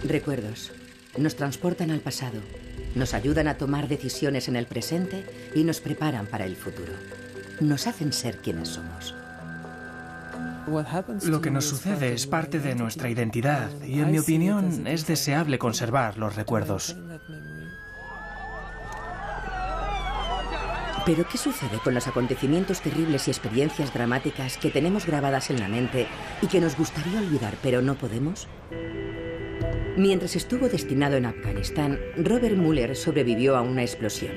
Recuerdos. Nos transportan al pasado, nos ayudan a tomar decisiones en el presente y nos preparan para el futuro. Nos hacen ser quienes somos. Lo que nos sucede es parte de nuestra identidad y, en mi opinión, es deseable conservar los recuerdos. ¿Pero qué sucede con los acontecimientos terribles y experiencias dramáticas que tenemos grabadas en la mente y que nos gustaría olvidar, pero no podemos? Mientras estuvo destinado en Afganistán, Robert Mueller sobrevivió a una explosión.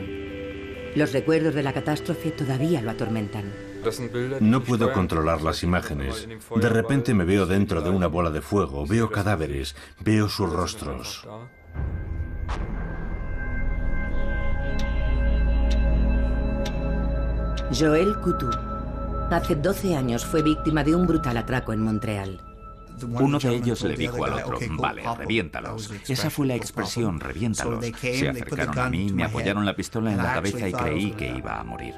Los recuerdos de la catástrofe todavía lo atormentan. No puedo controlar las imágenes. De repente me veo dentro de una bola de fuego, veo cadáveres, veo sus rostros. Joel Coutu. Hace 12 años fue víctima de un brutal atraco en Montreal. Uno de ellos le dijo al otro, vale, reviéntalos. Esa fue la expresión, reviéntalos. Se acercaron a mí, me apoyaron la pistola en la cabeza y creí que iba a morir.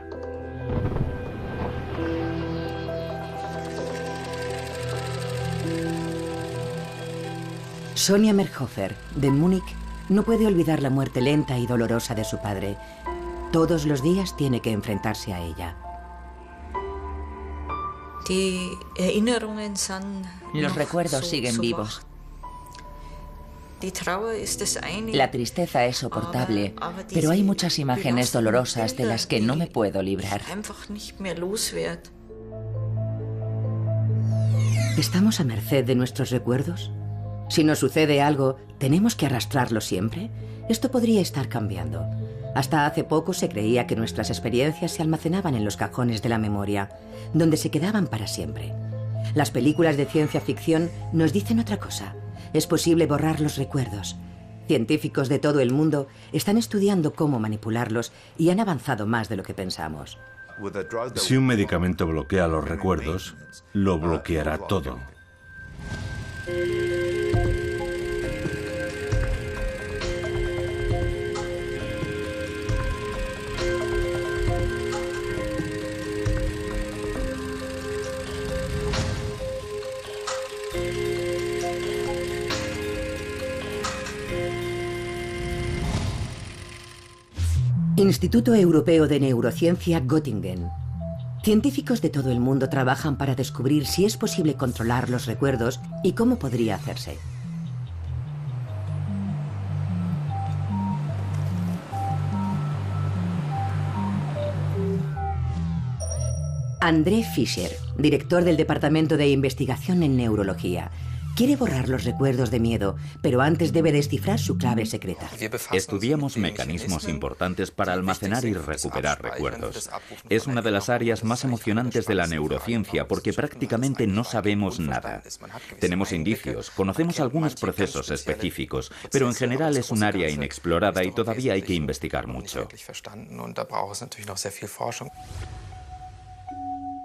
Sonia Merhofer, de Múnich, no puede olvidar la muerte lenta y dolorosa de su padre. Todos los días tiene que enfrentarse a ella. Los recuerdos siguen vivos. La tristeza es soportable, pero hay muchas imágenes dolorosas de las que no me puedo librar. ¿Estamos a merced de nuestros recuerdos? Si nos sucede algo, ¿tenemos que arrastrarlo siempre? Esto podría estar cambiando. Hasta hace poco se creía que nuestras experiencias se almacenaban en los cajones de la memoria, donde se quedaban para siempre. Las películas de ciencia ficción nos dicen otra cosa. Es posible borrar los recuerdos. Científicos de todo el mundo están estudiando cómo manipularlos y han avanzado más de lo que pensamos. Si un medicamento bloquea los recuerdos, lo bloqueará todo. Instituto Europeo de Neurociencia, Göttingen. Científicos de todo el mundo trabajan para descubrir si es posible controlar los recuerdos y cómo podría hacerse. André Fischer, director del Departamento de Investigación en Neurología, quiere borrar los recuerdos de miedo, pero antes debe descifrar su clave secreta. Estudiamos mecanismos importantes para almacenar y recuperar recuerdos. Es una de las áreas más emocionantes de la neurociencia porque prácticamente no sabemos nada. Tenemos indicios, conocemos algunos procesos específicos, pero en general es un área inexplorada y todavía hay que investigar mucho.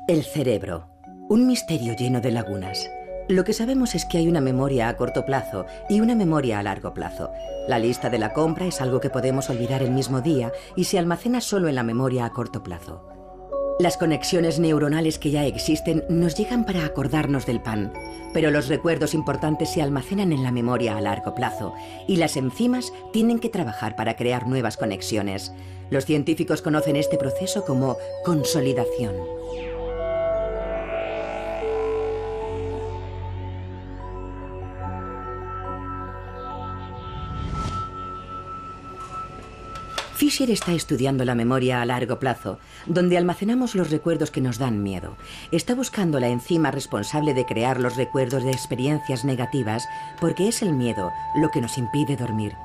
El cerebro, un misterio lleno de lagunas. Lo que sabemos es que hay una memoria a corto plazo y una memoria a largo plazo. La lista de la compra es algo que podemos olvidar el mismo día y se almacena solo en la memoria a corto plazo. Las conexiones neuronales que ya existen nos llegan para acordarnos del pan, pero los recuerdos importantes se almacenan en la memoria a largo plazo y las enzimas tienen que trabajar para crear nuevas conexiones. Los científicos conocen este proceso como consolidación. Fischer está estudiando la memoria a largo plazo, donde almacenamos los recuerdos que nos dan miedo. Está buscando la enzima responsable de crear los recuerdos de experiencias negativas, porque es el miedo lo que nos impide dormir.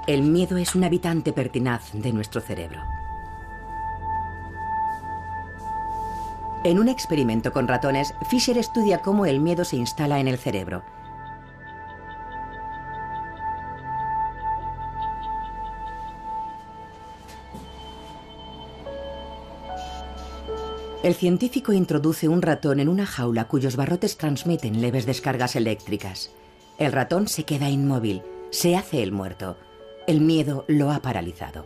El miedo es un habitante pertinaz de nuestro cerebro. En un experimento con ratones, Fischer estudia cómo el miedo se instala en el cerebro. El científico introduce un ratón en una jaula cuyos barrotes transmiten leves descargas eléctricas. El ratón se queda inmóvil, se hace el muerto. El miedo lo ha paralizado.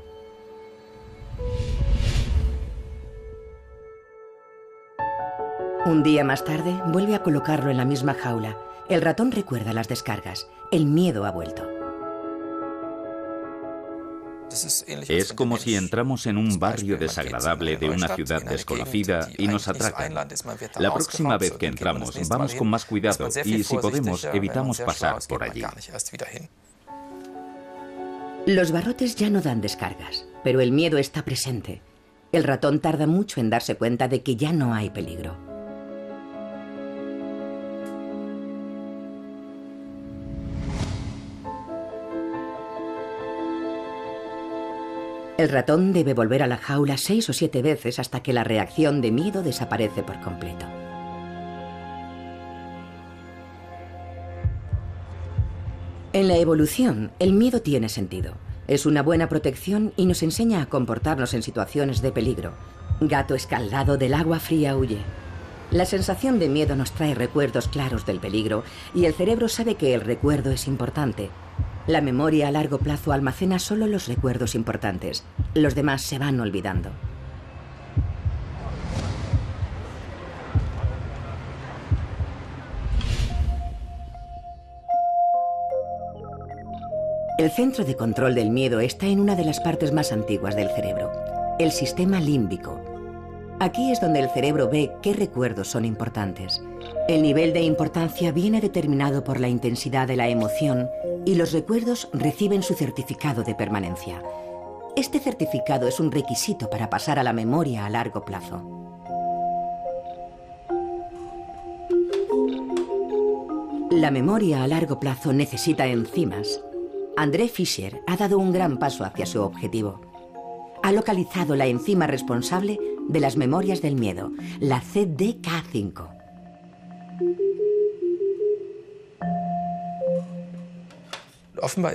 Un día más tarde, vuelve a colocarlo en la misma jaula. El ratón recuerda las descargas. El miedo ha vuelto. Es como si entramos en un barrio desagradable de una ciudad desconocida y nos atracan. La próxima vez que entramos, vamos con más cuidado y, si podemos, evitamos pasar por allí. Los barrotes ya no dan descargas, pero el miedo está presente. El ratón tarda mucho en darse cuenta de que ya no hay peligro. El ratón debe volver a la jaula 6 o 7 veces hasta que la reacción de miedo desaparece por completo. En la evolución, el miedo tiene sentido. Es una buena protección y nos enseña a comportarnos en situaciones de peligro. Gato escaldado del agua fría huye. La sensación de miedo nos trae recuerdos claros del peligro y el cerebro sabe que el recuerdo es importante. La memoria a largo plazo almacena solo los recuerdos importantes. Los demás se van olvidando. El centro de control del miedo está en una de las partes más antiguas del cerebro, el sistema límbico. Aquí es donde el cerebro ve qué recuerdos son importantes. El nivel de importancia viene determinado por la intensidad de la emoción y los recuerdos reciben su certificado de permanencia. Este certificado es un requisito para pasar a la memoria a largo plazo. La memoria a largo plazo necesita enzimas. André Fischer ha dado un gran paso hacia su objetivo. Ha localizado la enzima responsable de las memorias del miedo, la CDK5.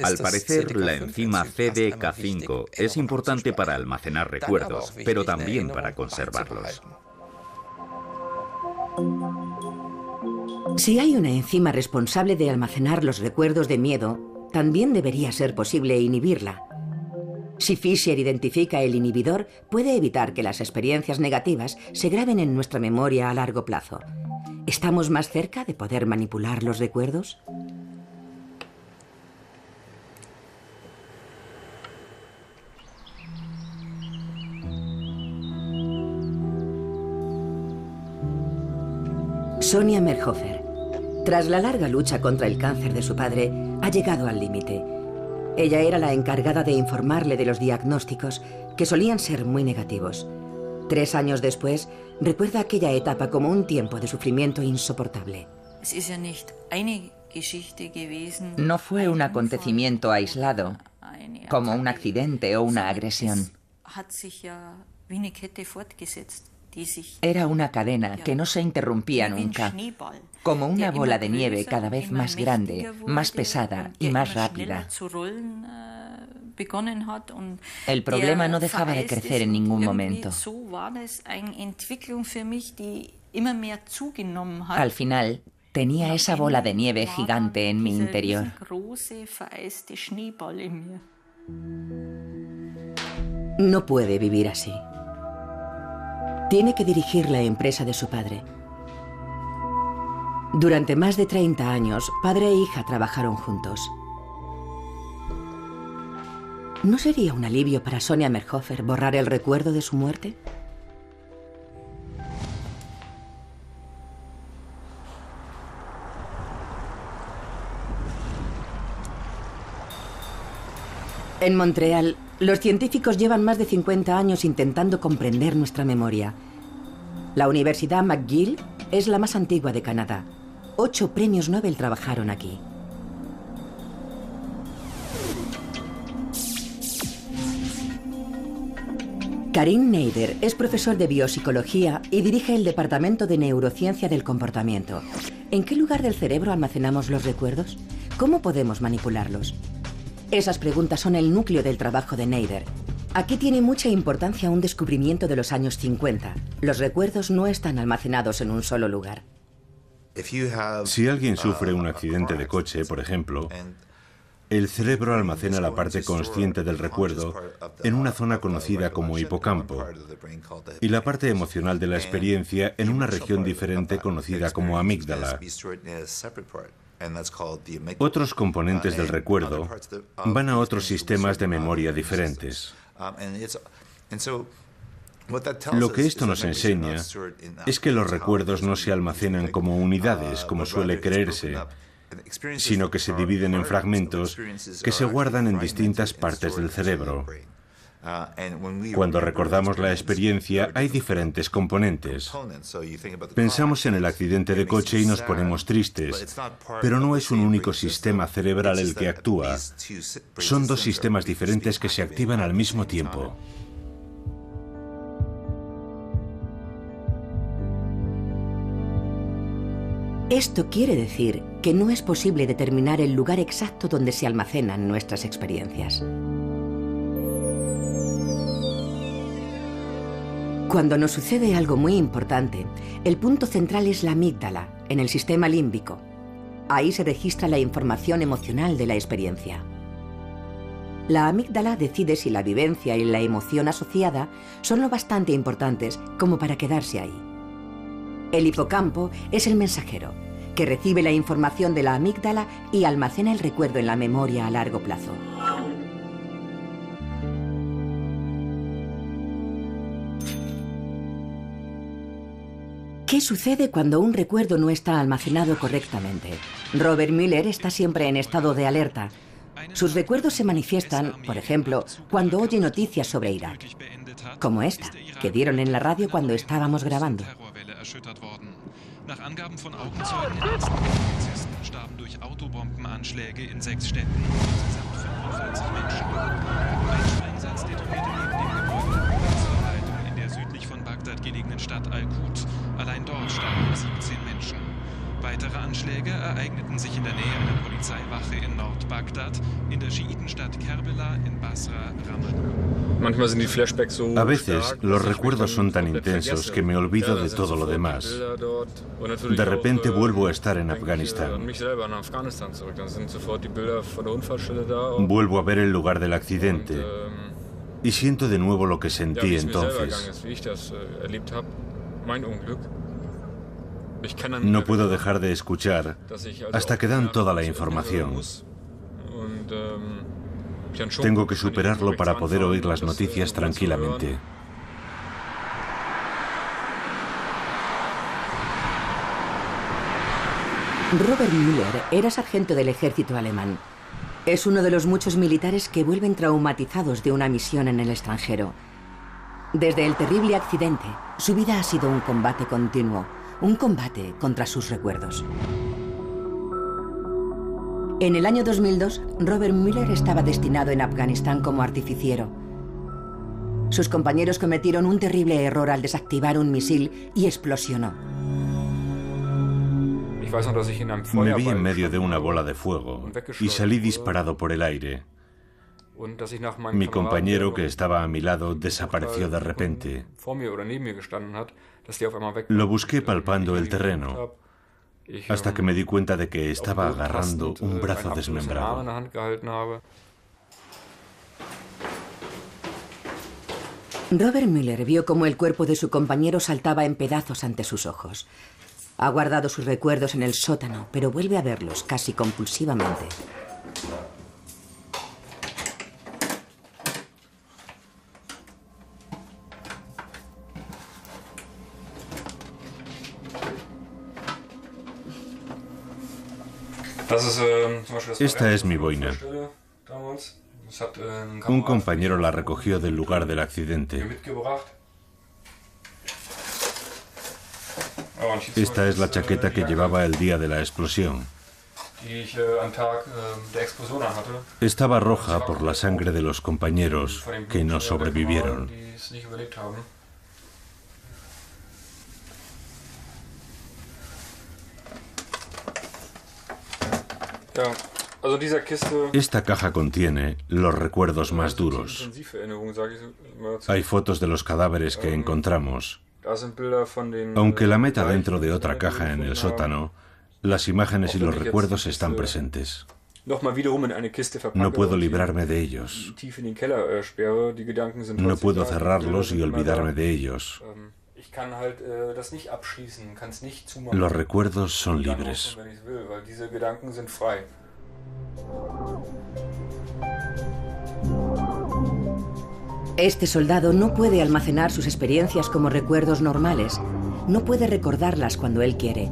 Al parecer, la enzima CDK5 es importante para almacenar recuerdos, pero también para conservarlos. Si hay una enzima responsable de almacenar los recuerdos de miedo, también debería ser posible inhibirla. Si Fischer identifica el inhibidor, puede evitar que las experiencias negativas se graben en nuestra memoria a largo plazo. ¿Estamos más cerca de poder manipular los recuerdos? Sonia Merhofer, tras la larga lucha contra el cáncer de su padre, ha llegado al límite. Ella era la encargada de informarle de los diagnósticos, que solían ser muy negativos. 3 años después, recuerda aquella etapa como un tiempo de sufrimiento insoportable. No fue un acontecimiento aislado, como un accidente o una agresión. Era una cadena que no se interrumpía nunca, como una bola de nieve cada vez más grande, más pesada y más rápida. El problema no dejaba de crecer en ningún momento. Al final, tenía esa bola de nieve gigante en mi interior. No puede vivir así. Tiene que dirigir la empresa de su padre. Durante más de 30 años, padre e hija trabajaron juntos. ¿No sería un alivio para Sonia Merhofer borrar el recuerdo de su muerte? En Montreal, los científicos llevan más de 50 años intentando comprender nuestra memoria. La Universidad McGill es la más antigua de Canadá. 8 premios Nobel trabajaron aquí. Karin Neider es profesor de biopsicología y dirige el Departamento de Neurociencia del Comportamiento. ¿En qué lugar del cerebro almacenamos los recuerdos? ¿Cómo podemos manipularlos? Esas preguntas son el núcleo del trabajo de Neider. Aquí tiene mucha importancia un descubrimiento de los años 50. Los recuerdos no están almacenados en un solo lugar. Si alguien sufre un accidente de coche, por ejemplo, el cerebro almacena la parte consciente del recuerdo en una zona conocida como hipocampo y la parte emocional de la experiencia en una región diferente conocida como amígdala. Otros componentes del recuerdo van a otros sistemas de memoria diferentes. Lo que esto nos enseña es que los recuerdos no se almacenan como unidades, como suele creerse, sino que se dividen en fragmentos que se guardan en distintas partes del cerebro. Cuando recordamos la experiencia, hay diferentes componentes. Pensamos en el accidente de coche y nos ponemos tristes, pero no es un único sistema cerebral el que actúa. Son dos sistemas diferentes que se activan al mismo tiempo. Esto quiere decir que no es posible determinar el lugar exacto donde se almacenan nuestras experiencias. Cuando nos sucede algo muy importante, el punto central es la amígdala, en el sistema límbico. Ahí se registra la información emocional de la experiencia. La amígdala decide si la vivencia y la emoción asociada son lo bastante importantes como para quedarse ahí. El hipocampo es el mensajero, que recibe la información de la amígdala y almacena el recuerdo en la memoria a largo plazo. ¿Qué sucede cuando un recuerdo no está almacenado correctamente? Robert Müller está siempre en estado de alerta. Sus recuerdos se manifiestan, por ejemplo, cuando oye noticias sobre Irak, como esta, que dieron en la radio cuando estábamos grabando. Nach Angaben von Augenzeugen Polizisten starben durch Autobombenanschläge in 6 Städten insgesamt 45 Menschen. Ein Sprengsatz detonierte neben dem Gebäude der Polizeiverwaltung in der südlich von Bagdad gelegenen Stadt Al-Qud. Allein dort starben 17 Menschen. Weitere Anschläge ereigneten sich in der Nähe einer Polizeiwache in Nord-Bagdad, in der Schiitenstadt Kerbela, in Basra, A veces los recuerdos son tan intensos que me olvido de todo lo demás. De repente vuelvo a estar en Afganistán. Vuelvo a ver el lugar del accidente y siento de nuevo lo que sentí entonces. No puedo dejar de escuchar hasta que dan toda la información. Tengo que superarlo para poder oír las noticias tranquilamente. Robert Müller era sargento del ejército alemán. Es uno de los muchos militares que vuelven traumatizados de una misión en el extranjero. Desde el terrible accidente, su vida ha sido un combate continuo, un combate contra sus recuerdos. En el año 2002, Robert Müller estaba destinado en Afganistán como artificiero. Sus compañeros cometieron un terrible error al desactivar un misil y explosionó. Me vi en medio de una bola de fuego y salí disparado por el aire. Mi compañero, que estaba a mi lado, desapareció de repente. Lo busqué palpando el terreno, hasta que me di cuenta de que estaba agarrando un brazo desmembrado. Robert Müller vio cómo el cuerpo de su compañero saltaba en pedazos ante sus ojos. Ha guardado sus recuerdos en el sótano, pero vuelve a verlos casi compulsivamente. Esta es mi boina. Un compañero la recogió del lugar del accidente. Esta es la chaqueta que llevaba el día de la explosión. Estaba roja por la sangre de los compañeros que no sobrevivieron. Esta caja contiene los recuerdos más duros. Hay fotos de los cadáveres que encontramos. Aunque la meta dentro de otra caja en el sótano, las imágenes y los recuerdos están presentes. No puedo librarme de ellos. No puedo cerrarlos y olvidarme de ellos. Los recuerdos son libres. Este soldado no puede almacenar sus experiencias como recuerdos normales. No puede recordarlas cuando él quiere.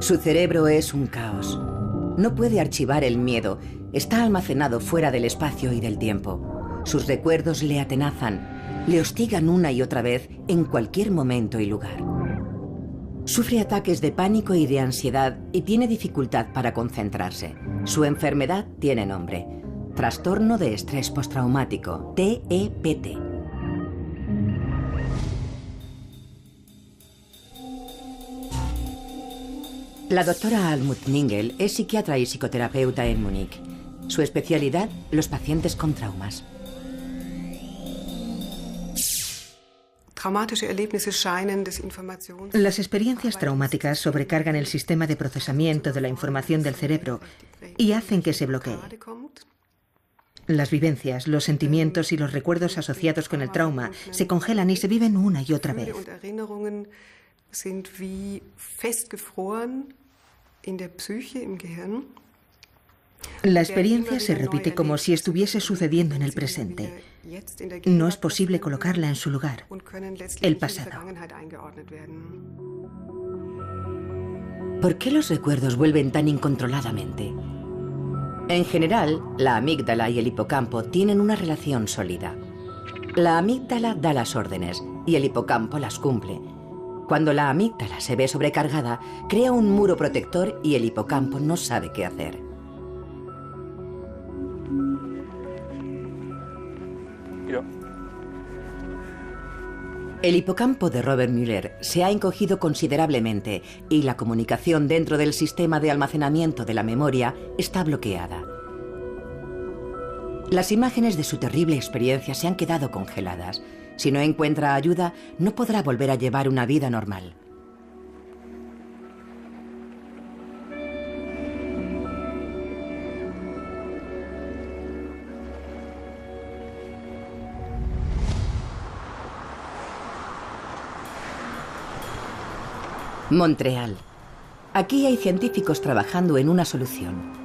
Su cerebro es un caos. No puede archivar el miedo. Está almacenado fuera del espacio y del tiempo. Sus recuerdos le atenazan, le hostigan una y otra vez en cualquier momento y lugar. Sufre ataques de pánico y de ansiedad y tiene dificultad para concentrarse. Su enfermedad tiene nombre: Trastorno de Estrés Postraumático, TEPT. La doctora Almut Ningel es psiquiatra y psicoterapeuta en Múnich. Su especialidad, los pacientes con traumas. Las experiencias traumáticas sobrecargan el sistema de procesamiento de la información del cerebro y hacen que se bloquee. Las vivencias, los sentimientos y los recuerdos asociados con el trauma se congelan y se viven una y otra vez. La experiencia se repite como si estuviese sucediendo en el presente. No es posible colocarla en su lugar, el pasado. ¿Por qué los recuerdos vuelven tan incontroladamente? En general, la amígdala y el hipocampo tienen una relación sólida. La amígdala da las órdenes y el hipocampo las cumple. Cuando la amígdala se ve sobrecargada, crea un muro protector y el hipocampo no sabe qué hacer. El hipocampo de Robert Müller se ha encogido considerablemente y la comunicación dentro del sistema de almacenamiento de la memoria está bloqueada. Las imágenes de su terrible experiencia se han quedado congeladas. Si no encuentra ayuda, no podrá volver a llevar una vida normal. Montreal. Aquí hay científicos trabajando en una solución.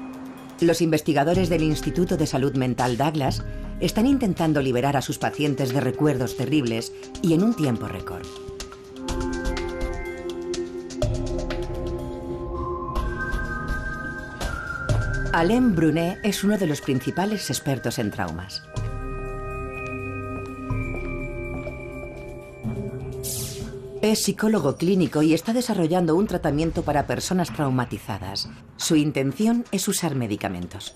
Los investigadores del Instituto de Salud Mental Douglas están intentando liberar a sus pacientes de recuerdos terribles y en un tiempo récord. Alain Brunet es uno de los principales expertos en traumas. Es psicólogo clínico y está desarrollando un tratamiento para personas traumatizadas. Su intención es usar medicamentos.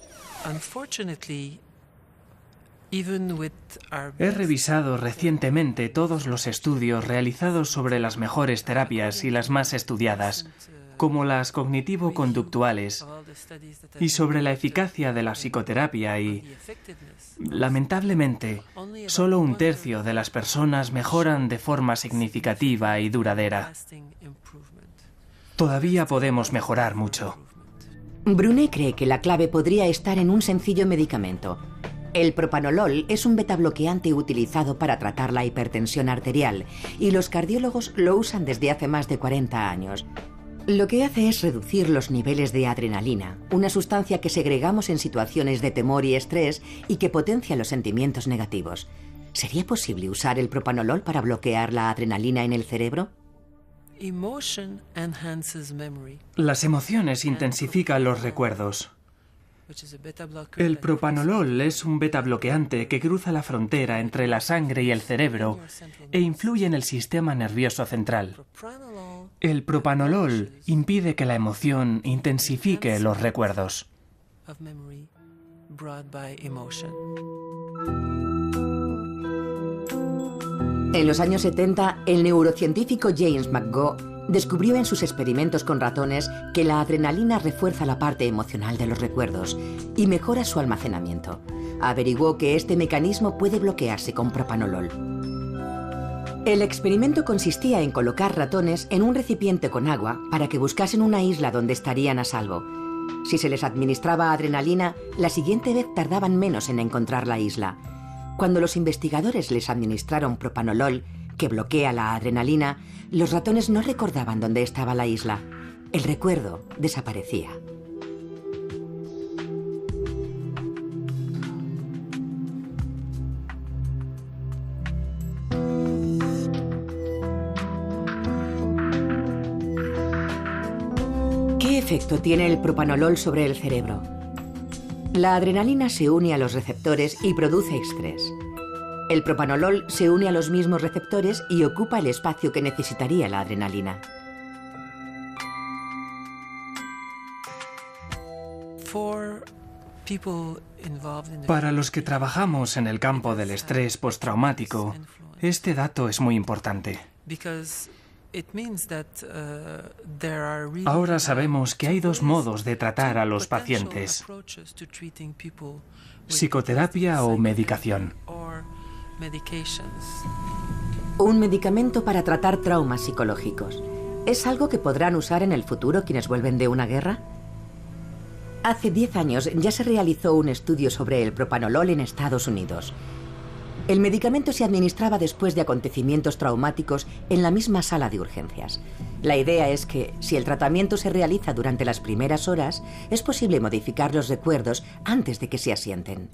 He revisado recientemente todos los estudios realizados sobre las mejores terapias y las más estudiadas, como las cognitivo-conductuales, y sobre la eficacia de la psicoterapia y, lamentablemente, solo 1/3 de las personas mejoran de forma significativa y duradera. Todavía podemos mejorar mucho. Brunet cree que la clave podría estar en un sencillo medicamento. El propanolol es un betabloqueante utilizado para tratar la hipertensión arterial y los cardiólogos lo usan desde hace más de 40 años. Lo que hace es reducir los niveles de adrenalina, una sustancia que segregamos en situaciones de temor y estrés y que potencia los sentimientos negativos. ¿Sería posible usar el propanolol para bloquear la adrenalina en el cerebro? Las emociones intensifican los recuerdos. El propanolol es un betabloqueante que cruza la frontera entre la sangre y el cerebro e influye en el sistema nervioso central. El propanolol impide que la emoción intensifique los recuerdos. En los años 70, el neurocientífico James McGaugh descubrió en sus experimentos con ratones que la adrenalina refuerza la parte emocional de los recuerdos y mejora su almacenamiento. Averiguó que este mecanismo puede bloquearse con propanolol. El experimento consistía en colocar ratones en un recipiente con agua para que buscasen una isla donde estarían a salvo. Si se les administraba adrenalina, la siguiente vez tardaban menos en encontrar la isla. Cuando los investigadores les administraron propanolol, que bloquea la adrenalina, los ratones no recordaban dónde estaba la isla. El recuerdo desaparecía. ¿Qué efecto tiene el propanolol sobre el cerebro? La adrenalina se une a los receptores y produce estrés. El propanolol se une a los mismos receptores y ocupa el espacio que necesitaría la adrenalina. Para los que trabajamos en el campo del estrés postraumático, este dato es muy importante. Ahora sabemos que hay dos modos de tratar a los pacientes: psicoterapia o medicación. Un medicamento para tratar traumas psicológicos. ¿Es algo que podrán usar en el futuro quienes vuelven de una guerra? Hace 10 años ya se realizó un estudio sobre el propanolol en Estados Unidos. El medicamento se administraba después de acontecimientos traumáticos en la misma sala de urgencias. La idea es que, si el tratamiento se realiza durante las primeras horas, es posible modificar los recuerdos antes de que se asienten.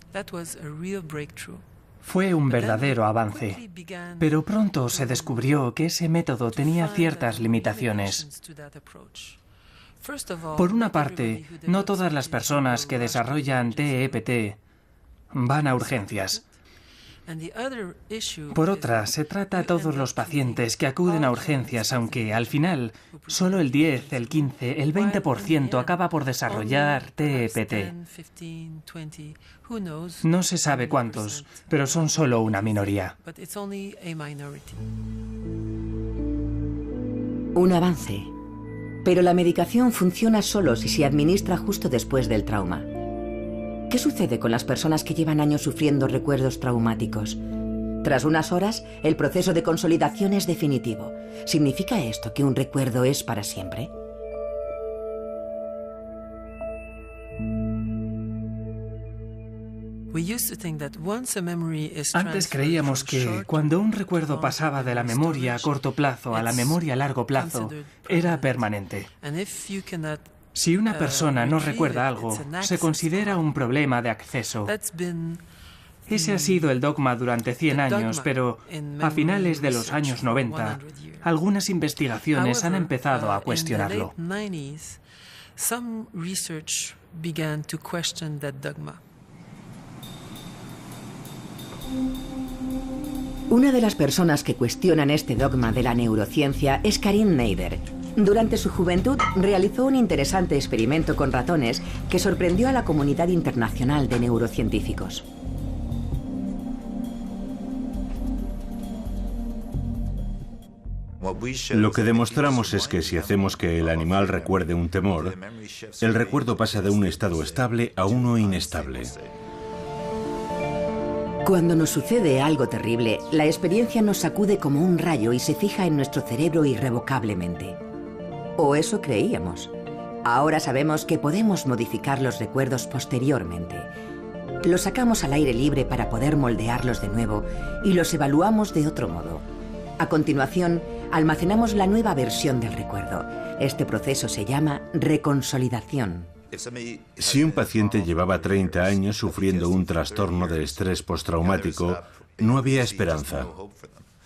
Fue un verdadero avance, pero pronto se descubrió que ese método tenía ciertas limitaciones. Por una parte, no todas las personas que desarrollan TEPT van a urgencias. Por otra, se trata a todos los pacientes que acuden a urgencias, aunque al final solo el 10, el 15, el 20% acaba por desarrollar TEPT. No se sabe cuántos, pero son solo una minoría. Un avance. Pero la medicación funciona solo si se administra justo después del trauma. ¿Qué sucede con las personas que llevan años sufriendo recuerdos traumáticos? Tras unas horas, el proceso de consolidación es definitivo. ¿Significa esto que un recuerdo es para siempre? Antes creíamos que cuando un recuerdo pasaba de la memoria a corto plazo a la memoria a largo plazo, era permanente. Si una persona no recuerda algo, se considera un problema de acceso. Ese ha sido el dogma durante 100 años, pero a finales de los años 90, algunas investigaciones han empezado a cuestionarlo. Una de las personas que cuestionan este dogma de la neurociencia es Karin Neider. Durante su juventud realizó un interesante experimento con ratones que sorprendió a la comunidad internacional de neurocientíficos. Lo que demostramos es que si hacemos que el animal recuerde un temor, el recuerdo pasa de un estado estable a uno inestable. Cuando nos sucede algo terrible, la experiencia nos sacude como un rayo y se fija en nuestro cerebro irrevocablemente. O eso creíamos. Ahora sabemos que podemos modificar los recuerdos posteriormente. Los sacamos al aire libre para poder moldearlos de nuevo y los evaluamos de otro modo. A continuación, almacenamos la nueva versión del recuerdo. Este proceso se llama reconsolidación. Si un paciente llevaba 30 años sufriendo un trastorno de estrés postraumático, no había esperanza.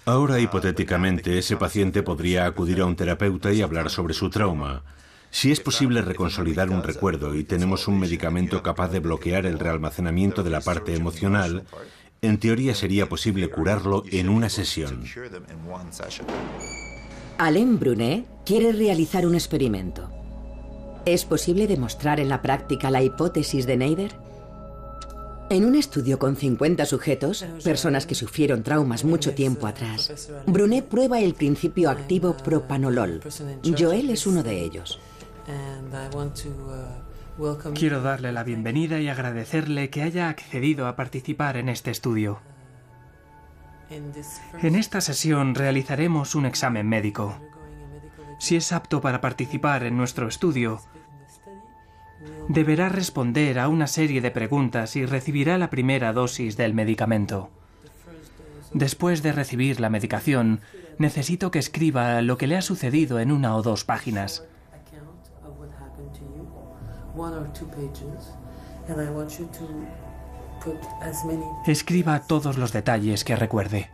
Ahora, hipotéticamente, ese paciente podría acudir a un terapeuta y hablar sobre su trauma. Si es posible reconsolidar un recuerdo y tenemos un medicamento capaz de bloquear el realmacenamiento de la parte emocional, en teoría sería posible curarlo en una sesión. Alain Brunet quiere realizar un experimento. ¿Es posible demostrar en la práctica la hipótesis de Neider? En un estudio con 50 sujetos, personas que sufrieron traumas mucho tiempo atrás, Brunet prueba el principio activo propanolol. Joel es uno de ellos. Quiero darle la bienvenida y agradecerle que haya accedido a participar en este estudio. En esta sesión realizaremos un examen médico. Si es apto para participar en nuestro estudio, deberá responder a una serie de preguntas y recibirá la primera dosis del medicamento. Después de recibir la medicación, necesito que escriba lo que le ha sucedido en 1 o 2 páginas. Escriba todos los detalles que recuerde.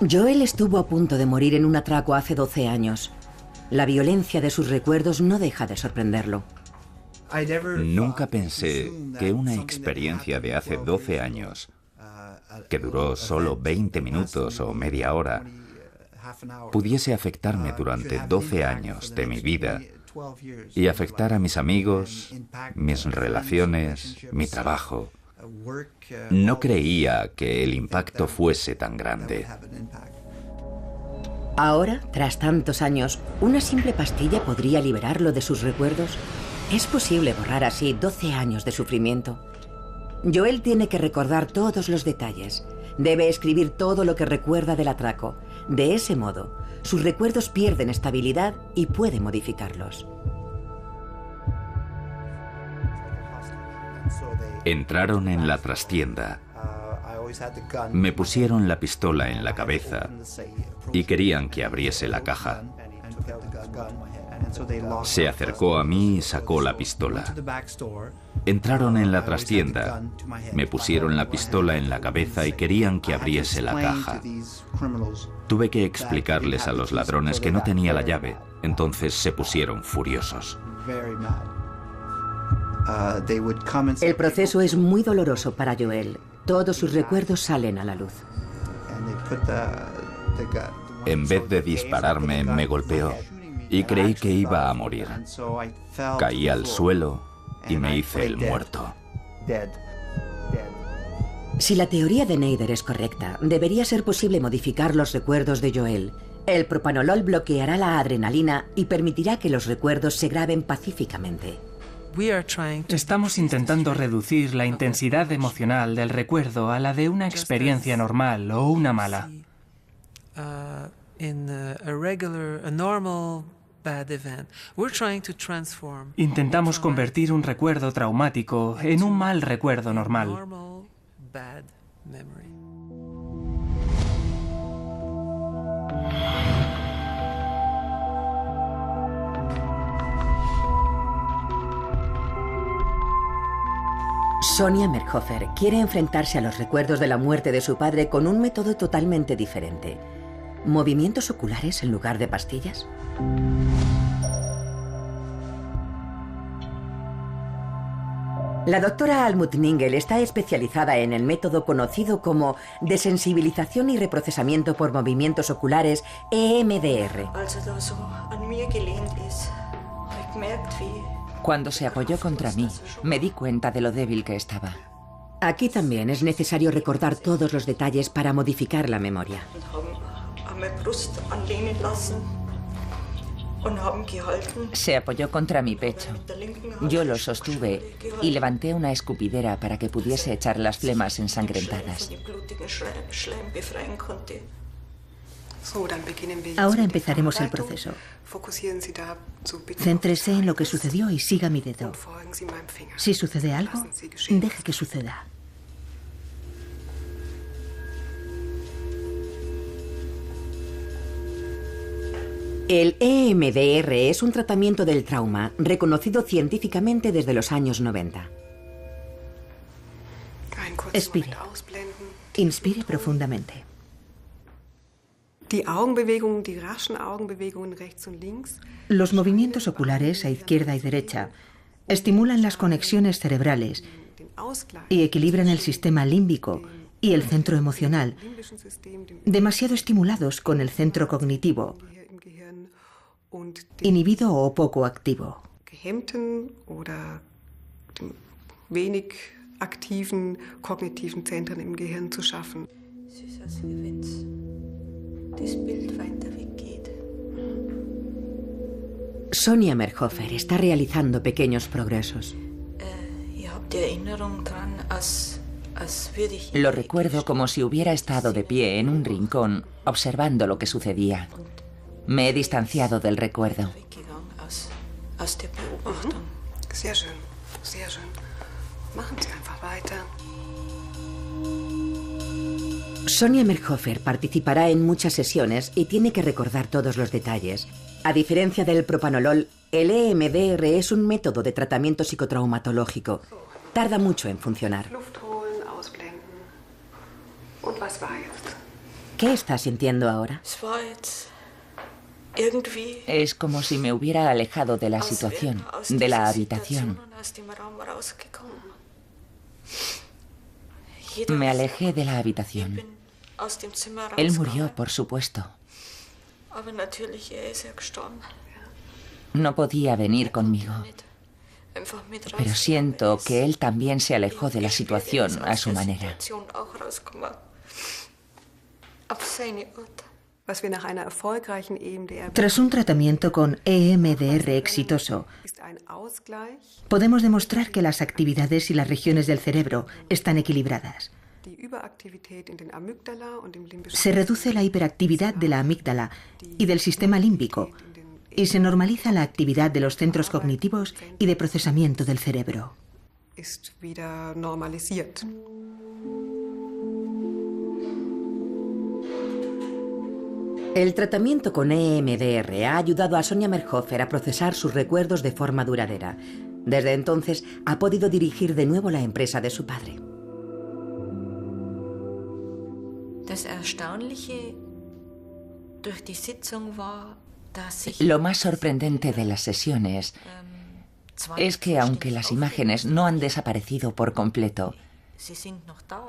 Joel estuvo a punto de morir en un atraco hace 12 años. La violencia de sus recuerdos no deja de sorprenderlo. Nunca pensé que una experiencia de hace 12 años, que duró solo 20 minutos o media hora, pudiese afectarme durante 12 años de mi vida y afectar a mis amigos, mis relaciones, mi trabajo. No creía que el impacto fuese tan grande. Ahora, tras tantos años, ¿una simple pastilla podría liberarlo de sus recuerdos? ¿Es posible borrar así 12 años de sufrimiento? Joel tiene que recordar todos los detalles. Debe escribir todo lo que recuerda del atraco. De ese modo, sus recuerdos pierden estabilidad y puede modificarlos. Entraron en la trastienda. Me pusieron la pistola en la cabeza y querían que abriese la caja. Se acercó a mí y sacó la pistola. Entraron en la trastienda, me pusieron la pistola en la cabeza y querían que abriese la caja. Tuve que explicarles a los ladrones que no tenía la llave, entonces se pusieron furiosos. El proceso es muy doloroso para Joel. Todos sus recuerdos salen a la luz. En vez de dispararme, me golpeó y creí que iba a morir. Caí al suelo y me hice el muerto. Si la teoría de Nader es correcta, debería ser posible modificar los recuerdos de Joel. El propanolol bloqueará la adrenalina y permitirá que los recuerdos se graben pacíficamente. Estamos intentando reducir la intensidad emocional del recuerdo a la de una experiencia normal o una mala. Intentamos convertir un recuerdo traumático en un mal recuerdo normal. Sonia Merhofer quiere enfrentarse a los recuerdos de la muerte de su padre con un método totalmente diferente. ¿Movimientos oculares en lugar de pastillas? La doctora Almut Ningel está especializada en el método conocido como desensibilización y reprocesamiento por movimientos oculares, EMDR. Cuando se apoyó contra mí, me di cuenta de lo débil que estaba. Aquí también es necesario recordar todos los detalles para modificar la memoria. Se apoyó contra mi pecho. Yo lo sostuve y levanté una escupidera para que pudiese echar las flemas ensangrentadas. Ahora empezaremos el proceso. Céntrese en lo que sucedió y siga mi dedo. Si sucede algo, deje que suceda. El EMDR es un tratamiento del trauma reconocido científicamente desde los años 90. Expire. Inspire profundamente. Los movimientos oculares a izquierda y derecha estimulan las conexiones cerebrales y equilibran el sistema límbico y el centro emocional, demasiado estimulados con el centro cognitivo, inhibido o poco activo. Sonia Merhofer está realizando pequeños progresos. Lo recuerdo como si hubiera estado de pie en un rincón, observando lo que sucedía. Me he distanciado del recuerdo. Sehr schön, sehr schön. Machen Sie einfach weiter. Sonia Merhofer participará en muchas sesiones y tiene que recordar todos los detalles. A diferencia del propanolol, el EMDR es un método de tratamiento psicotraumatológico. Tarda mucho en funcionar. Luft holen, ausblenden. Und was war jetzt? ¿Qué está sintiendo ahora? Es como si me hubiera alejado de la situación, de la habitación. Me alejé de la habitación. Él murió, por supuesto. No podía venir conmigo. Pero siento que él también se alejó de la situación a su manera. Tras un tratamiento con EMDR exitoso, podemos demostrar que las actividades y las regiones del cerebro están equilibradas. Se reduce la hiperactividad de la amígdala y del sistema límbico y se normaliza la actividad de los centros cognitivos y de procesamiento del cerebro. El tratamiento con EMDR ha ayudado a Sonia Merhofer a procesar sus recuerdos de forma duradera. Desde entonces ha podido dirigir de nuevo la empresa de su padre. Lo más sorprendente de las sesiones es que, aunque las imágenes no han desaparecido por completo,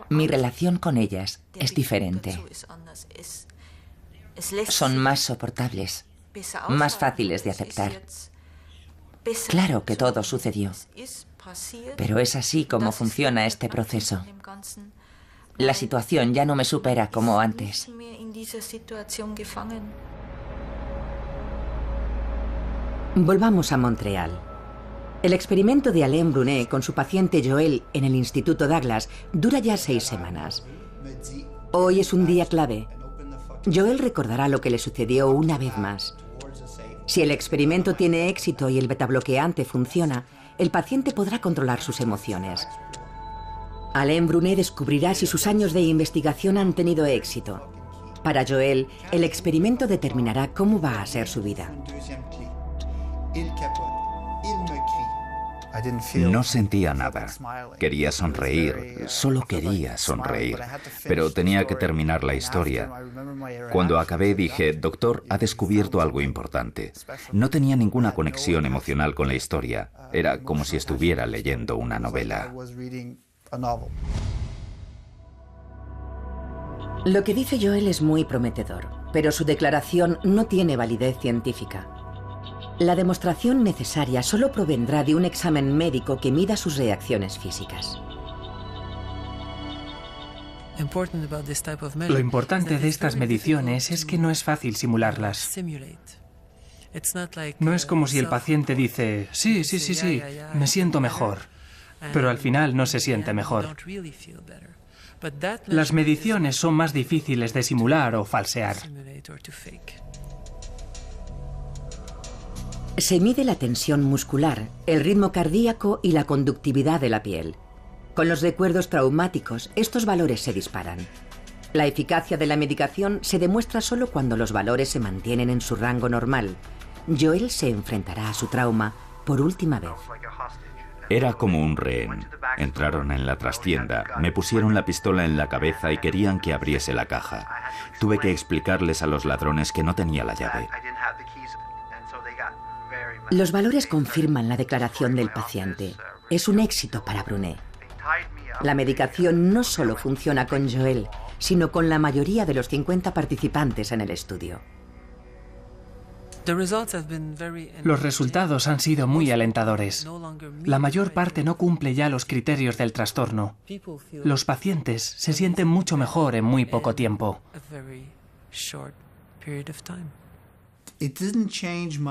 mi relación con ellas es diferente. Son más soportables, más fáciles de aceptar. Claro que todo sucedió, pero es así como funciona este proceso. La situación ya no me supera como antes. Volvamos a Montreal. El experimento de Alain Brunet con su paciente Joël en el Instituto Douglas dura ya 6 semanas. Hoy es un día clave. Joël recordará lo que le sucedió una vez más. Si el experimento tiene éxito y el betabloqueante funciona, el paciente podrá controlar sus emociones. Alain Brunet descubrirá si sus años de investigación han tenido éxito. Para Joël, el experimento determinará cómo va a ser su vida. No sentía nada. Quería sonreír, solo quería sonreír. Pero tenía que terminar la historia. Cuando acabé dije, doctor, ha descubierto algo importante. No tenía ninguna conexión emocional con la historia. Era como si estuviera leyendo una novela. Lo que dice Joël es muy prometedor, pero su declaración no tiene validez científica. La demostración necesaria solo provendrá de un examen médico que mida sus reacciones físicas. Lo importante de estas mediciones es que no es fácil simularlas. No es como si el paciente dice, sí, me siento mejor, pero al final no se siente mejor. Las mediciones son más difíciles de simular o falsear. Se mide la tensión muscular, el ritmo cardíaco y la conductividad de la piel. Con los recuerdos traumáticos, estos valores se disparan. La eficacia de la medicación se demuestra solo cuando los valores se mantienen en su rango normal. Joël se enfrentará a su trauma por última vez. Era como un rehén. Entraron en la trastienda, me pusieron la pistola en la cabeza y querían que abriese la caja. Tuve que explicarles a los ladrones que no tenía la llave. Los valores confirman la declaración del paciente. Es un éxito para Brunet. La medicación no solo funciona con Joël, sino con la mayoría de los 50 participantes en el estudio. Los resultados han sido muy alentadores. La mayor parte no cumple ya los criterios del trastorno. Los pacientes se sienten mucho mejor en muy poco tiempo.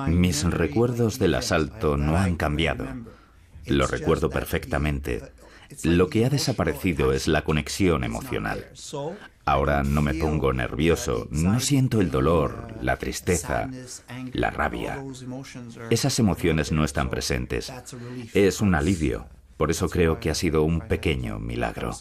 Mis recuerdos del asalto no han cambiado. Lo recuerdo perfectamente. Lo que ha desaparecido es la conexión emocional. Ahora no me pongo nervioso, no siento el dolor, la tristeza, la rabia. Esas emociones no están presentes. Es un alivio. Por eso creo que ha sido un pequeño milagro.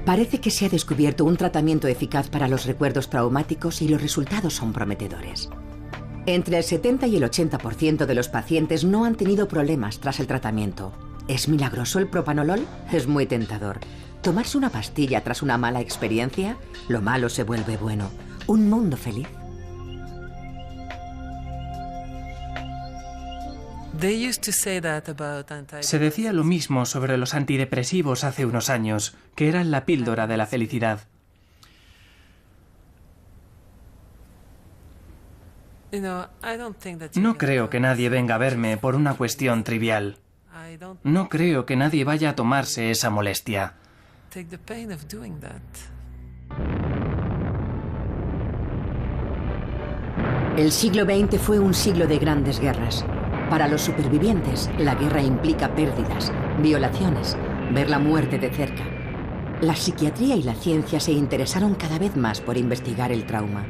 Parece que se ha descubierto un tratamiento eficaz para los recuerdos traumáticos y los resultados son prometedores. Entre el 70 y el 80% de los pacientes no han tenido problemas tras el tratamiento. ¿Es milagroso el propanolol? Es muy tentador. ¿Tomarse una pastilla tras una mala experiencia? Lo malo se vuelve bueno. ¿Un mundo feliz? Se decía lo mismo sobre los antidepresivos hace unos años, que eran la píldora de la felicidad. No creo que nadie venga a verme por una cuestión trivial. No creo que nadie vaya a tomarse esa molestia. El siglo XX fue un siglo de grandes guerras. Para los supervivientes, la guerra implica pérdidas, violaciones, ver la muerte de cerca. La psiquiatría y la ciencia se interesaron cada vez más por investigar el trauma.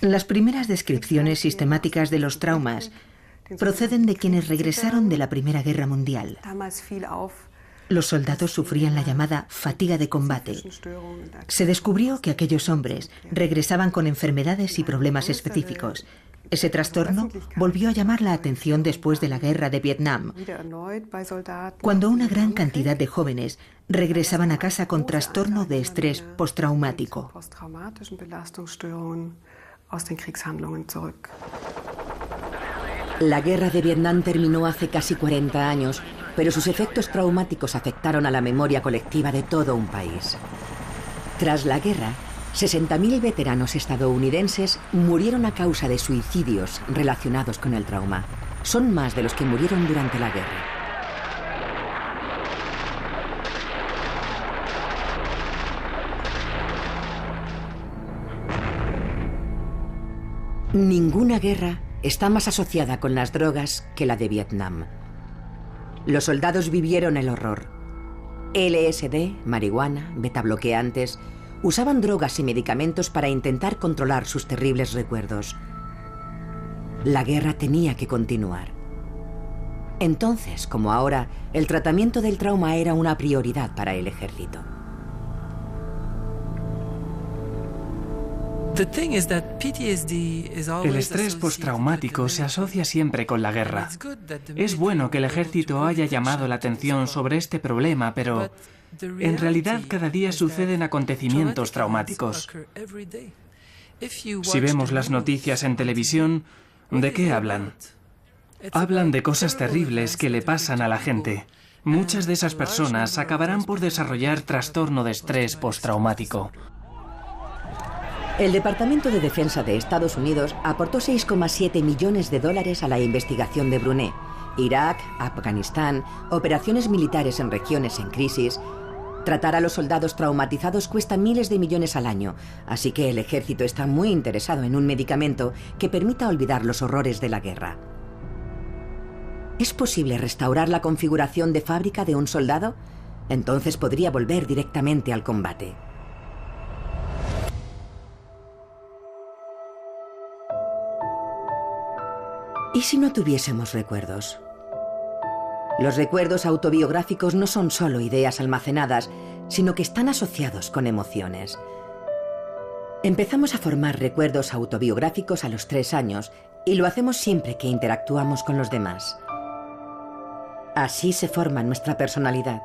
Las primeras descripciones sistemáticas de los traumas proceden de quienes regresaron de la Primera Guerra Mundial. Los soldados sufrían la llamada fatiga de combate. Se descubrió que aquellos hombres regresaban con enfermedades y problemas específicos. Ese trastorno volvió a llamar la atención después de la guerra de Vietnam, cuando una gran cantidad de jóvenes regresaban a casa con trastorno de estrés postraumático. La guerra de Vietnam terminó hace casi 40 años, pero sus efectos traumáticos afectaron a la memoria colectiva de todo un país. Tras la guerra, 60.000 veteranos estadounidenses murieron a causa de suicidios relacionados con el trauma. Son más de los que murieron durante la guerra. Ninguna guerra está más asociada con las drogas que la de Vietnam. Los soldados vivieron el horror. LSD, marihuana, betabloqueantes, usaban drogas y medicamentos para intentar controlar sus terribles recuerdos. La guerra tenía que continuar. Entonces, como ahora, el tratamiento del trauma era una prioridad para el ejército. El estrés postraumático se asocia siempre con la guerra. Es bueno que el ejército haya llamado la atención sobre este problema, pero en realidad cada día suceden acontecimientos traumáticos. Si vemos las noticias en televisión, ¿de qué hablan? Hablan de cosas terribles que le pasan a la gente. Muchas de esas personas acabarán por desarrollar trastorno de estrés postraumático. El Departamento de Defensa de Estados Unidos aportó $6,7 millones a la investigación de Brunei, Irak, Afganistán, operaciones militares en regiones en crisis. Tratar a los soldados traumatizados cuesta miles de millones al año, así que el ejército está muy interesado en un medicamento que permita olvidar los horrores de la guerra. ¿Es posible restaurar la configuración de fábrica de un soldado? Entonces podría volver directamente al combate. ¿Y si no tuviésemos recuerdos? Los recuerdos autobiográficos no son solo ideas almacenadas, sino que están asociados con emociones. Empezamos a formar recuerdos autobiográficos a los 3 años y lo hacemos siempre que interactuamos con los demás. Así se forma nuestra personalidad.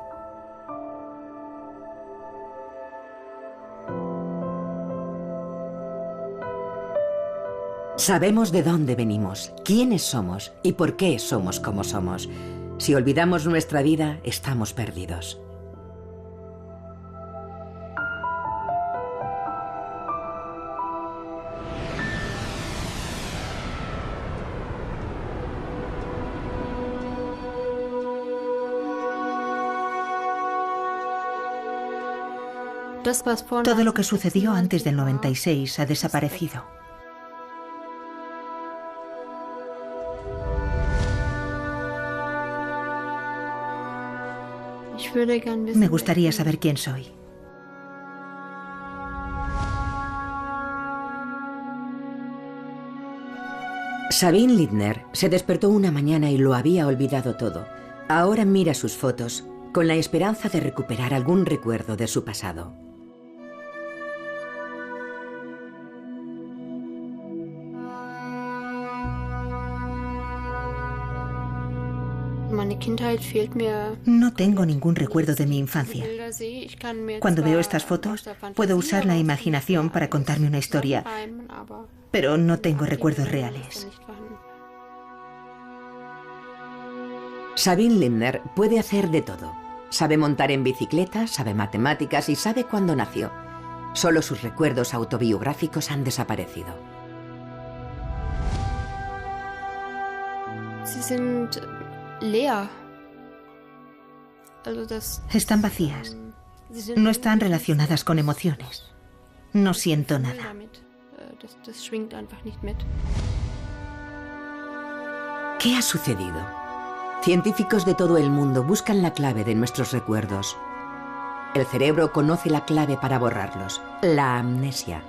Sabemos de dónde venimos, quiénes somos y por qué somos como somos. Si olvidamos nuestra vida, estamos perdidos. Todo lo que sucedió antes del 96 ha desaparecido. Me gustaría saber quién soy. Sabine Lindner se despertó una mañana y lo había olvidado todo. Ahora mira sus fotos con la esperanza de recuperar algún recuerdo de su pasado. No tengo ningún recuerdo de mi infancia. Cuando veo estas fotos, puedo usar la imaginación para contarme una historia, pero no tengo recuerdos reales. Sabine Lindner puede hacer de todo. Sabe montar en bicicleta, sabe matemáticas y sabe cuándo nació. Solo sus recuerdos autobiográficos han desaparecido. Están vacías. No están relacionadas con emociones. No siento nada. ¿Qué ha sucedido? Científicos de todo el mundo buscan la clave de nuestros recuerdos. El cerebro conoce la clave para borrarlos: la amnesia.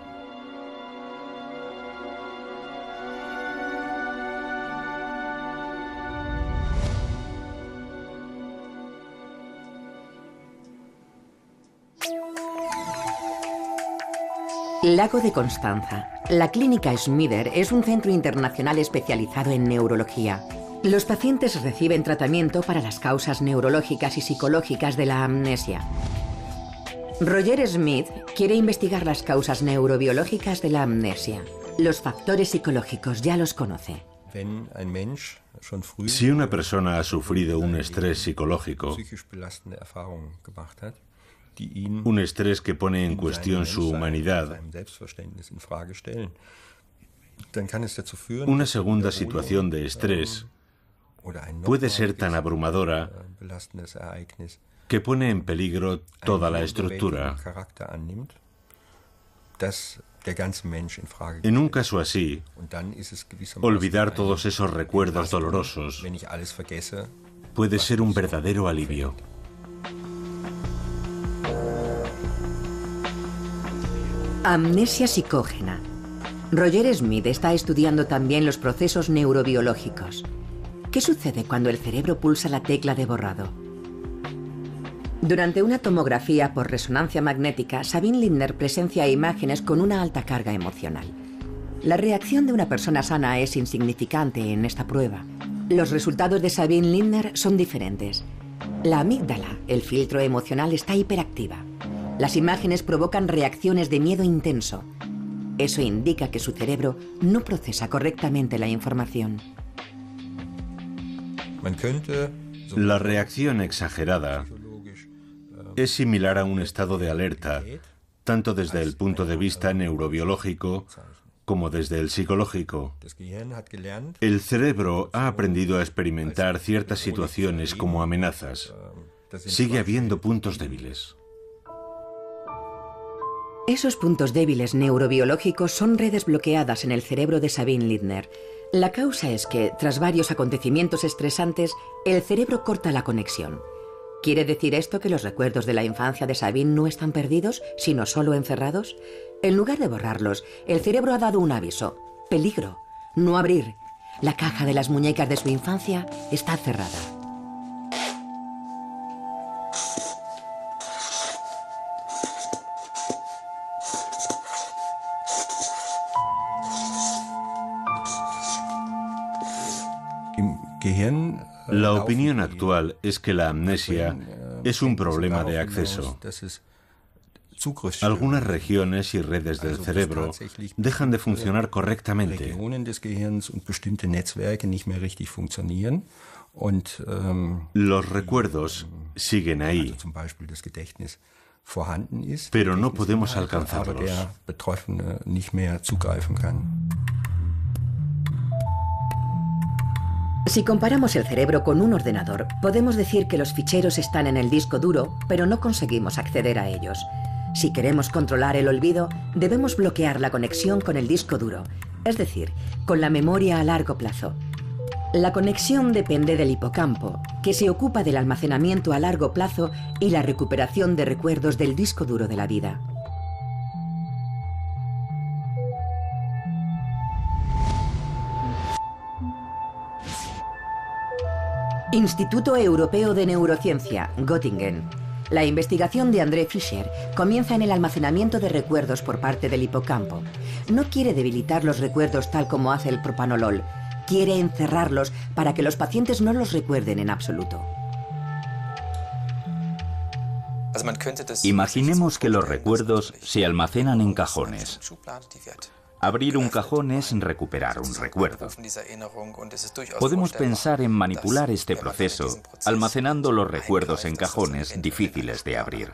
Lago de Constanza. La clínica Schmieder es un centro internacional especializado en neurología. Los pacientes reciben tratamiento para las causas neurológicas y psicológicas de la amnesia. Roger Smith quiere investigar las causas neurobiológicas de la amnesia. Los factores psicológicos ya los conoce. Si una persona ha sufrido un estrés psicológico, un estrés que pone en cuestión su humanidad, una segunda situación de estrés puede ser tan abrumadora que pone en peligro toda la estructura. En un caso así, olvidar todos esos recuerdos dolorosos puede ser un verdadero alivio. Amnesia psicógena. Roger Smith está estudiando también los procesos neurobiológicos. ¿Qué sucede cuando el cerebro pulsa la tecla de borrado? Durante una tomografía por resonancia magnética, Sabine Lindner presencia imágenes con una alta carga emocional. La reacción de una persona sana es insignificante en esta prueba. Los resultados de Sabine Lindner son diferentes. La amígdala, el filtro emocional, está hiperactiva. Las imágenes provocan reacciones de miedo intenso. Eso indica que su cerebro no procesa correctamente la información. La reacción exagerada es similar a un estado de alerta, tanto desde el punto de vista neurobiológico como desde el psicológico. El cerebro ha aprendido a experimentar ciertas situaciones como amenazas. Sigue habiendo puntos débiles. Esos puntos débiles neurobiológicos son redes bloqueadas en el cerebro de Sabine Lindner. La causa es que, tras varios acontecimientos estresantes, el cerebro corta la conexión. ¿Quiere decir esto que los recuerdos de la infancia de Sabine no están perdidos, sino solo encerrados? En lugar de borrarlos, el cerebro ha dado un aviso: peligro, no abrir. La caja de las muñecas de su infancia está cerrada. La opinión actual es que la amnesia es un problema de acceso. Algunas regiones y redes del cerebro dejan de funcionar correctamente. Los recuerdos siguen ahí, pero no podemos alcanzarlos. Si comparamos el cerebro con un ordenador, podemos decir que los ficheros están en el disco duro, pero no conseguimos acceder a ellos. Si queremos controlar el olvido, debemos bloquear la conexión con el disco duro, es decir, con la memoria a largo plazo. La conexión depende del hipocampo, que se ocupa del almacenamiento a largo plazo y la recuperación de recuerdos del disco duro de la vida. Instituto Europeo de Neurociencia, Göttingen. La investigación de André Fischer comienza en el almacenamiento de recuerdos por parte del hipocampo. No quiere debilitar los recuerdos tal como hace el propanolol. Quiere encerrarlos para que los pacientes no los recuerden en absoluto. Imaginemos que los recuerdos se almacenan en cajones. Abrir un cajón es recuperar un recuerdo. Podemos pensar en manipular este proceso, almacenando los recuerdos en cajones difíciles de abrir.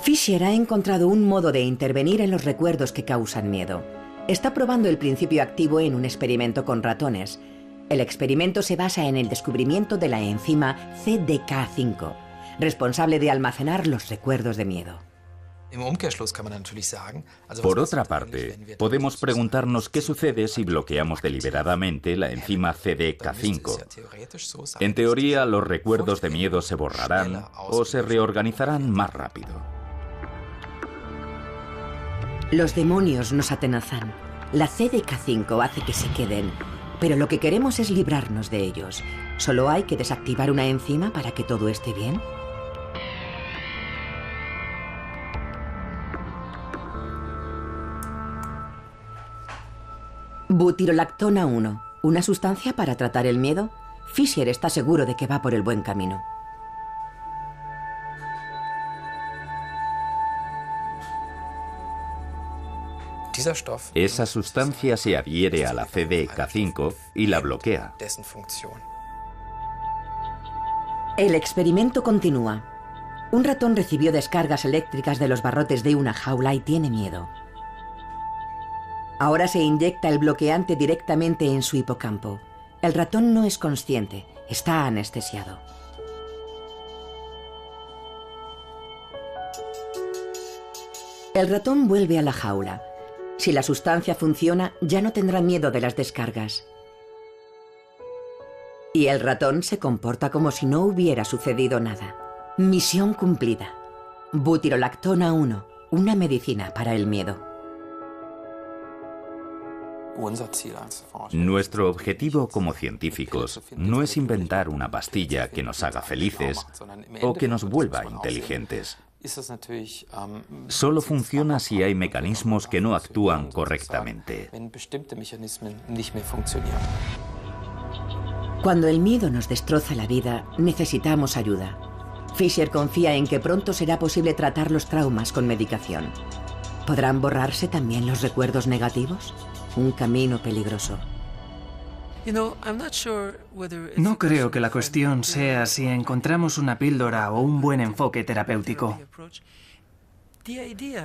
Fischer ha encontrado un modo de intervenir en los recuerdos que causan miedo. Está probando el principio activo en un experimento con ratones. El experimento se basa en el descubrimiento de la enzima CDK5, responsable de almacenar los recuerdos de miedo. Por otra parte, podemos preguntarnos qué sucede si bloqueamos deliberadamente la enzima CDK5. En teoría, los recuerdos de miedo se borrarán o se reorganizarán más rápido. Los demonios nos atenazan. La CDK5 hace que se queden, pero lo que queremos es librarnos de ellos. ¿Solo hay que desactivar una enzima para que todo esté bien? Butirolactona 1, ¿una sustancia para tratar el miedo? Fischer está seguro de que va por el buen camino. Esa sustancia se adhiere a la CDK5 y la bloquea. El experimento continúa. Un ratón recibió descargas eléctricas de los barrotes de una jaula y tiene miedo. Ahora se inyecta el bloqueante directamente en su hipocampo. El ratón no es consciente, está anestesiado. El ratón vuelve a la jaula. Si la sustancia funciona, ya no tendrá miedo de las descargas. Y el ratón se comporta como si no hubiera sucedido nada. Misión cumplida. Butirolactona 1, una medicina para el miedo. Nuestro objetivo como científicos no es inventar una pastilla que nos haga felices o que nos vuelva inteligentes. Solo funciona si hay mecanismos que no actúan correctamente. Cuando el miedo nos destroza la vida, necesitamos ayuda. Fischer confía en que pronto será posible tratar los traumas con medicación. ¿Podrán borrarse también los recuerdos negativos? Un camino peligroso. No creo que la cuestión sea si encontramos una píldora o un buen enfoque terapéutico.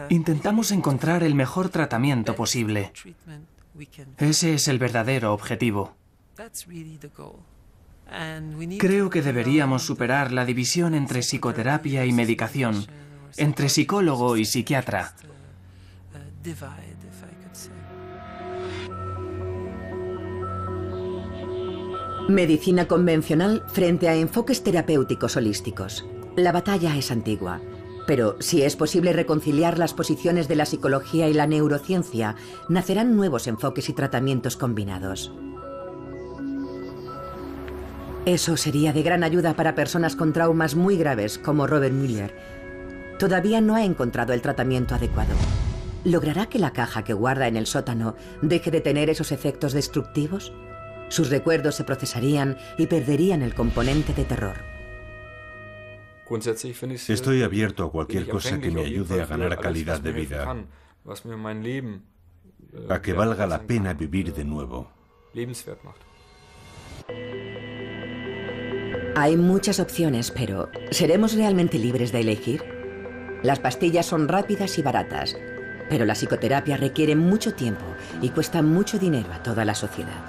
Intentamos encontrar el mejor tratamiento posible. Ese es el verdadero objetivo. Creo que deberíamos superar la división entre psicoterapia y medicación, entre psicólogo y psiquiatra. Medicina convencional frente a enfoques terapéuticos holísticos. La batalla es antigua, pero si es posible reconciliar las posiciones de la psicología y la neurociencia, nacerán nuevos enfoques y tratamientos combinados. Eso sería de gran ayuda para personas con traumas muy graves como Robert Müller. Todavía no ha encontrado el tratamiento adecuado. ¿Logrará que la caja que guarda en el sótano deje de tener esos efectos destructivos? Sus recuerdos se procesarían y perderían el componente de terror. Estoy abierto a cualquier cosa que me ayude a ganar calidad de vida, a que valga la pena vivir de nuevo. Hay muchas opciones, pero ¿seremos realmente libres de elegir? Las pastillas son rápidas y baratas, pero la psicoterapia requiere mucho tiempo y cuesta mucho dinero a toda la sociedad.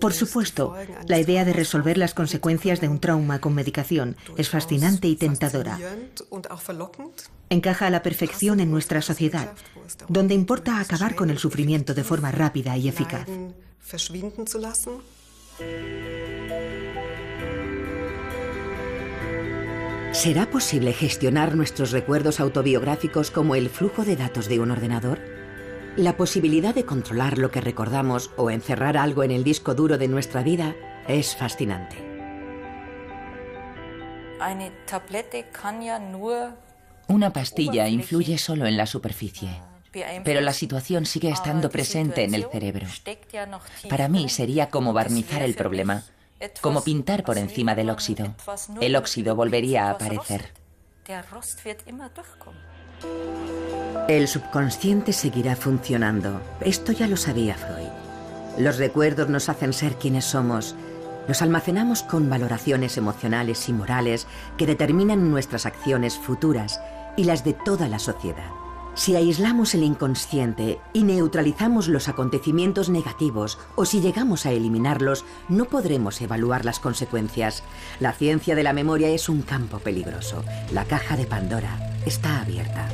Por supuesto, la idea de resolver las consecuencias de un trauma con medicación es fascinante y tentadora. Encaja a la perfección en nuestra sociedad, donde importa acabar con el sufrimiento de forma rápida y eficaz. ¿Será posible gestionar nuestros recuerdos autobiográficos como el flujo de datos de un ordenador? La posibilidad de controlar lo que recordamos o encerrar algo en el disco duro de nuestra vida es fascinante. Una pastilla influye solo en la superficie, pero la situación sigue estando presente en el cerebro. Para mí sería como barnizar el problema, como pintar por encima del óxido. El óxido volvería a aparecer. El subconsciente seguirá funcionando. Esto ya lo sabía Freud. Los recuerdos nos hacen ser quienes somos. Los almacenamos con valoraciones emocionales y morales que determinan nuestras acciones futuras y las de toda la sociedad. Si aislamos el inconsciente y neutralizamos los acontecimientos negativos o si llegamos a eliminarlos, no podremos evaluar las consecuencias. La ciencia de la memoria es un campo peligroso. La caja de Pandora está abierta.